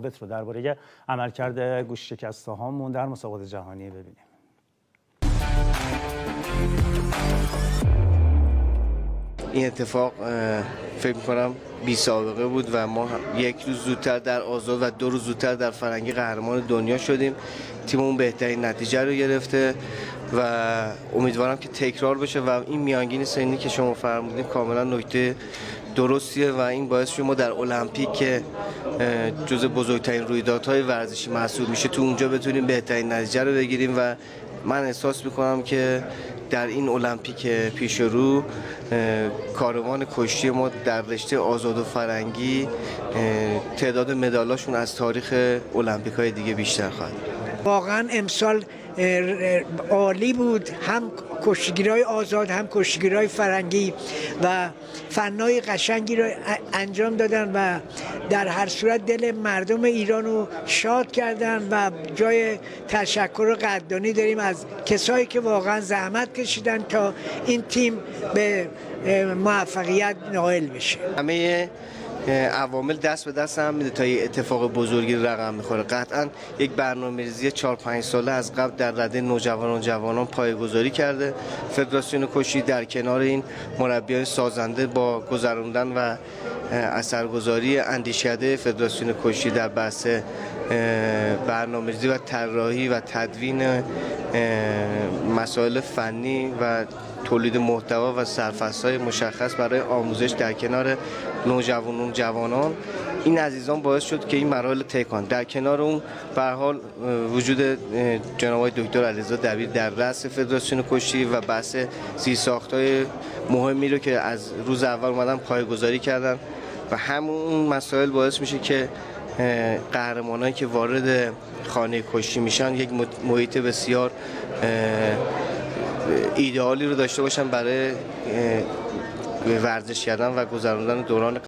رو درباره عملکرد گوش شکسته هامون در مسابقات جهانی ببینیم. این اتفاق فکر می‌کنم بی سابقه بود و ما یک روز زودتر در آزاد و 2 روز زودتر در فرنگی قهرمان دنیا شدیم. تیممون بهترین نتیجه رو گرفته و امیدوارم که تکرار بشه و این میانگین سنی که شما فرمودین کاملا نکته درستیه و این باعث شد ما در المپیک که جزو بزرگترین رویدادهای ورزشی محسوب میشه تو اونجا بتونیم بهترین نتیجه رو بگیریم و من احساس میکنم که در این المپیک پیش رو کاروان کشتی ما در رشته آزاد و فرنگی تعداد مدالاشون از تاریخ المپیک‌های دیگه بیشتر خواهد. واقعا امسال عالی بود، هم کشتیگیرای آزاد هم کشتیگیرای فرنگی و فنای قشنگی رو انجام دادن و در هر صورت دل مردم ایران رو شاد کردن و جای تشکر و قدردانی داریم از کسایی که واقعا زحمت کشیدن تا این تیم به موفقیت نائل بشه. همه عوامل دست به دست هم میده تا یه اتفاق بزرگی رقم میخوره. قطعا یک برنامه‌ریزی 4-5 ساله از قبل در رده نوجوانان و جوانان پایه‌گذاری کرده. فدراسیون کشتی در کنار این مربیان سازنده با گذراندن و اثرگذاری اندیشکده فدراسیون کشتی در بحث برنامه‌ریزی و طراحی و تدوین مسائل فنی و تولید محتوا و سرفصل‌های مشخص برای آموزش در کنار نوجوانان و جوانان، این عزیزان باعث شد که این مراحل طی کنند. در کنار اون به هر حال وجود جناب آقای دکتر علیزاده دبیر در رأس فدراسیون کشتی و بحث زیرساخت‌های مهمی رو که از روز اول اومدن پایه‌گذاری کردن و همون مسائل باعث میشه که قهرمانایی که وارد خانه کشتی میشن یک محیط بسیار ایدئالی رو داشته باشن برای ورزش کردن و گذراندن دوران